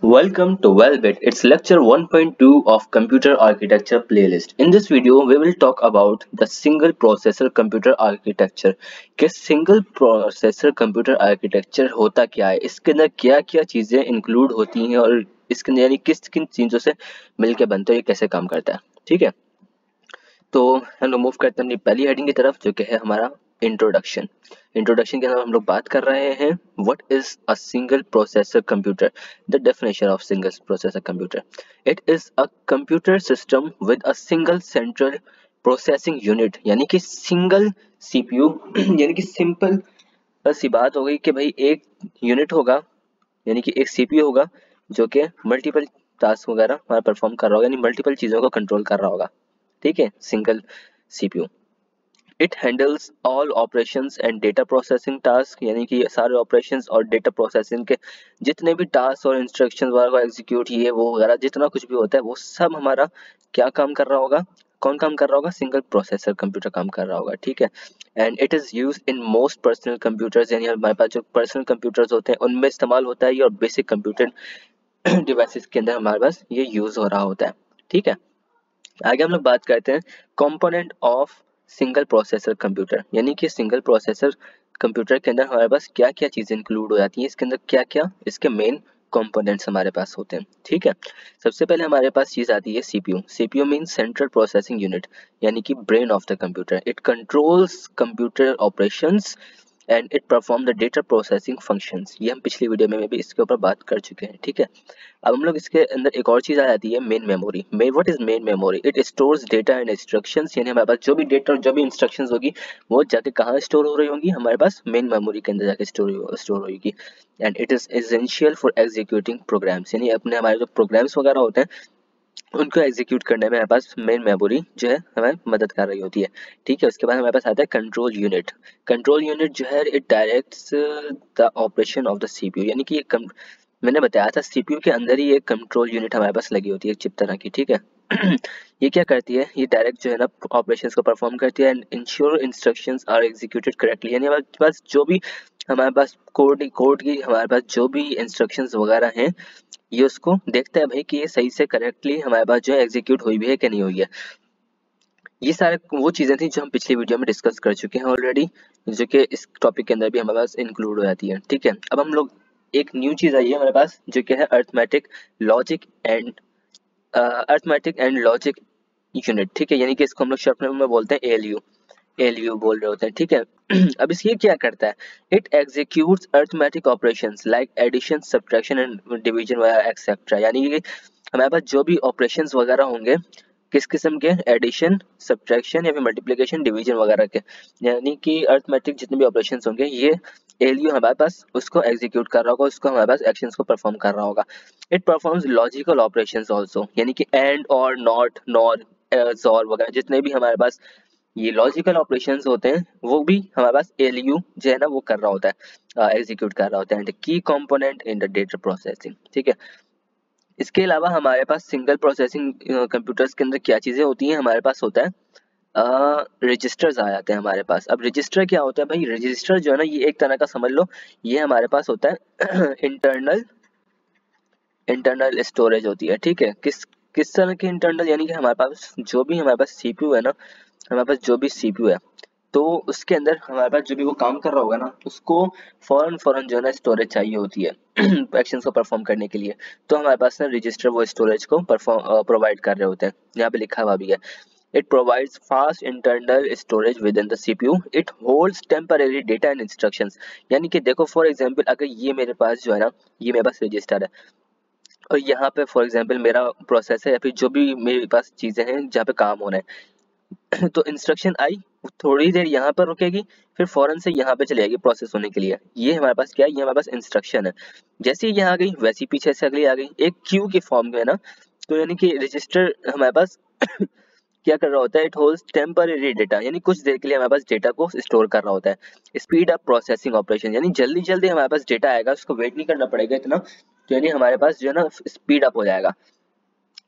Welcome to Wellbit. It's lecture 1.2 of Computer Architecture playlist. In this video, we will talk about the single processor computer architecture. कि single processor computer architecture होता क्या है, इसके अंदर क्या क्या चीजें इंक्लूड होती हैं और इसके अंदर यानी किस किन चीजों से मिलकर बनता है, ये कैसे काम करता है। ठीक है, तो हम लोग मूव करते हैं अपनी पहली हेडिंग की तरफ, जो कि है हमारा इंट्रोडक्शन। इंट्रोडक्शन के अंदर हम लोग बात कर रहे हैं what is a single processor computer. The definition of single processor computer, it is a computer system with a single central processing unit, यानी कि सिंगल सीपीयू यानी कि सिंपल सी बात हो गई कि भाई एक यूनिट होगा, यानी कि एक सीपीयू होगा जो कि मल्टीपल टास्क वगैरह हमारा परफॉर्म कर रहा होगा, यानी मल्टीपल चीज़ों को कंट्रोल कर रहा होगा। ठीक है, single CPU. It handles all operations and data processing task, यानी कि सारे ऑपरेशंस और डेटा प्रोसेसिंग के जितने भी टास्क और इंस्ट्रक्शंस वगैरह को एग्जीक्यूट ये वो वगैरह जितना कुछ भी होता है वो सब हमारा क्या काम कर रहा होगा, कौन काम कर रहा होगा, सिंगल प्रोसेसर कंप्यूटर काम कर रहा होगा। ठीक है, and it is use in most personal computers, यानी हमारे पास जो पर्सनल कंप्यूटर्स होते हैं उनमें इस्तेमाल होता है ये, और बेसिक कंप्यूटर डिवाइसेस के अंदर हमारे पास ये यूज हो रहा होता है। ठीक है, आगे हम लोग बात करते हैं component of single processor computer, यानी कि सिंगल प्रोसेसर कंप्यूटर के अंदर हमारे पास क्या क्या चीज़ें इंक्लूड हो जाती हैं, इसके अंदर क्या क्या इसके मेन कंपोनेंट्स हमारे पास होते हैं। ठीक है, सबसे पहले हमारे पास चीज़ आती है CPU. CPU mean central processing unit, यानी कि brain of the computer. It controls computer operations and it perform the data processing functions. ये हम पिछली वीडियो में भी इसके ऊपर बात कर चुके हैं। ठीक है, अब हम लोग इसके अंदर एक और चीज़ आ जाती है main memory. What is main memory? It stores data and instructions, यानी हमारे पास जो भी डेटा और जो भी इंस्ट्रक्शंस होगी वो जाके कहाँ स्टोर हो रही होंगी, हमारे पास मेन मेमोरी के अंदर जाके स्टोर होगी। And it is essential for executing programs, यानी अपने हमारे जो प्रोग्राम्स वगैरह होते हैं उनको एग्जीक्यूट करने में हमारे पास मेन मेमोरी जो है हमें मदद कर रही होती है। ठीक है, उसके बाद हमारे पास आता है कंट्रोल यूनिट। कंट्रोल यूनिट जो है it directs the operation of the CPU, यानी कि मैंने बताया था सीपीयू के अंदर ही एक कंट्रोल यूनिट हमारे पास लगी होती है, एक चिप तरह की। ठीक है ये क्या करती है, ये डायरेक्ट जो है ना ऑपरेशंस को परफॉर्म करती है and ensure instructions are executed correctly, यानी हमारे पास जो भी हमारे पास कोड की हमारे पास जो भी इंस्ट्रक्शंस वगैरह हैं ये उसको देखता है भाई कि ये सही से करेक्टली हमारे पास जो है एग्जीक्यूट हुई भी है कि नहीं हुई है। ये सारे वो चीज़ें थी जो हम पिछली वीडियो में डिस्कस कर चुके हैं ऑलरेडी, जो कि इस टॉपिक के अंदर भी हमारे पास इंक्लूड हो जाती है। ठीक है, अब हम लोग एक न्यू चीज़ आई है हमारे पास जो कि है arithmetic arithmetic and logic unit. ठीक है, यानी कि इसको हम लोग शॉर्ट में बोलते हैं एलयू बोल रहे होते हैं। ठीक है अब इसलिए क्या करता है, it executes arithmetic operations like addition subtraction and division वगैरह एक्सेट्रा, यानी कि हमारे पास जो भी ऑपरेशंस वगैरह होंगे किस किस्म के, एडिशन सब्ट्रैक्शन या फिर मल्टीप्लिकेशन डिवीजन वगैरह के, यानी कि अर्थमेटिक जितने भी ऑपरेशंस होंगे ये एलयू हमारे पास उसको एग्जीक्यूट कर रहा होगा, उसको हमारे पास एक्शंस को परफॉर्म कर रहा होगा। It performs logical operations also, यानी कि एंड और नॉट नॉर और वगैरह जितने भी हमारे पास ये लॉजिकल ऑपरेशंस होते हैं वो भी हमारे पास एलयू जो है ना वो कर रहा होता है, एग्जीक्यूट कर रहा होता है। एंड की component in the data processing. ठीक है, इसके अलावा हमारे पास सिंगल प्रोसेसिंग कंप्यूटर्स के अंदर क्या चीज़ें होती हैं, हमारे पास होता है रजिस्टर्स आ जाते हैं हमारे पास। अब रजिस्टर क्या होता है भाई, रजिस्टर जो है ना ये एक तरह का समझ लो ये हमारे पास होता है इंटरनल स्टोरेज होती है। ठीक है, किस तरह की इंटरनल, यानी कि हमारे पास जो भी हमारे पास सीपीयू है ना, हमारे पास जो भी सीपीयू है तो उसके अंदर हमारे पास जो भी वो काम कर रहा होगा ना उसको फौरन जो है ना स्टोरेज चाहिए होती है एक्शंस को परफॉर्म करने के लिए। तो हमारे पास ना रजिस्टर वो स्टोरेज को प्रोवाइड कर रहे होते हैं, यहाँ पे लिखा हुआ भी है। It provides fast internal storage within the CPU. It holds temporary data and instructions. यानी कि देखो फॉर एग्जांपल अगर ये मेरे पास जो है ना ये मेरे पास रजिस्टर है और यहाँ पे फॉर एग्जांपल मेरा प्रोसेस है या फिर जो भी मेरे पास चीज़ें हैं जहाँ पे काम होना है तो इंस्ट्रक्शन आई थोड़ी देर यहाँ पर रुकेगी फिर फौरन से यहाँ पे चली जाएगी प्रोसेस होने के लिए। ये हमारे पास क्या है, ये हमारे पास इंस्ट्रक्शन है। जैसे ही यहाँ आ गई वैसी पीछे से अगली आ गई एक क्यू की फॉर्म में ना, तो यानी कि रजिस्टर हमारे पास क्या कर रहा होता है, इट होल्ड्स टेम्पररी डेटा, यानी कुछ देर के लिए हमारे पास डेटा को स्टोर कर रहा होता है। स्पीड अप प्रोसेसिंग ऑपरेशन, यानी जल्दी जल्दी हमारे पास डेटा आएगा उसको वेट नहीं करना पड़ेगा इतना, तो यानी हमारे पास जो है ना स्पीड अप हो जाएगा।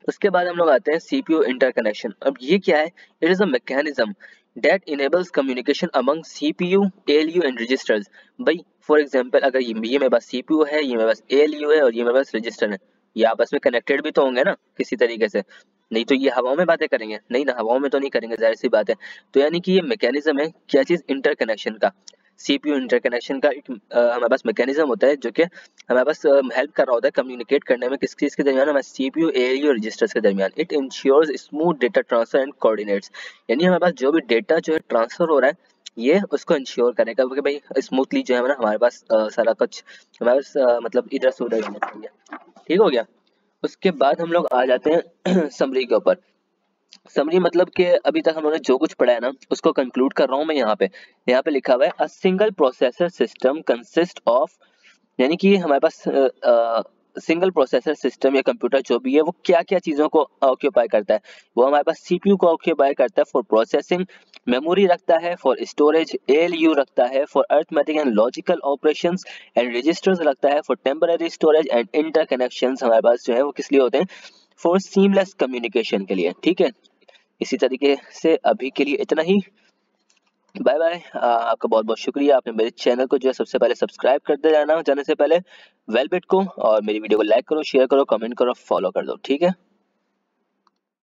उसके बाद हम लोग आते हैं सीपीयू इंटरकनेक्शन। अब ये क्या है, it is a mechanism that enables communication among CPU ALU and registers. भाई फॉर एग्जांपल अगर ये मेरे पास सीपीयू है, ये मेरे पास एलयू है और ये मेरे पास रजिस्टर है, ये आपस में कनेक्टेड भी तो होंगे ना किसी तरीके से, नहीं तो ये हवाओं में बातें करेंगे, नहीं ना, हवाओं में तो नहीं करेंगे, जाहिर सी बात है। तो यानी कि ये मैकेनिज्म है क्या चीज, इंटरकनेक्शन का, सीपीयू इंटरकनेक्शन का एक हमारे पास मैकेनिज्म होता है जो कि हमारे पास हेल्प कर रहा होता है कम्युनिकेट करने में किस चीज के दरमियान, हमारे सीपीयू एएलयू रजिस्टर्स के दरमियान। It ensures smooth data transfer and coordinates, यानी हमारे पास जो भी डेटा जो है ट्रांसफर हो रहा है ये उसको इंश्योर करेगा कि भाई स्मूथली जो है ना हमारे पास सारा कुछ हमारे पास मतलब इधर से उधर होना चाहिए। ठीक हो गया। उसके बाद हम लोग आ जाते हैं समरी के ऊपर। समरी मतलब कि अभी तक हम लोगों ने जो कुछ पढ़ा है ना उसको कंक्लूड कर रहा हूँ मैं यहाँ पे लिखा हुआ है a single processor system consist of, यानी कि हमारे पास सिंगल प्रोसेसर सिस्टम या कंप्यूटर जो भी है वो क्या क्या चीजों को ऑक्यूपाई करता है। वो हमारे पास सीपीयू को ऑक्यूपाई करता है फॉर प्रोसेसिंग, मेमोरी रखता है फॉर स्टोरेज, एएलयू रखता है for arithmetic and logical operations, and registers रखता है for temporary storage, and interconnections हमारे पास जो है वो किस लिए होते हैं, फॉर सीमलेस कम्युनिकेशन के लिए। ठीक है, इसी तरीके से अभी के लिए इतना ही। Bye bye. आपका बहुत बहुत शुक्रिया, आपने मेरे चैनल को जो है सबसे पहले सब्सक्राइब कर दे जाना जाने से पहले वेल बिट को, और मेरी वीडियो को लाइक करो, शेयर करो, कमेंट करो, फॉलो कर दो। ठीक है।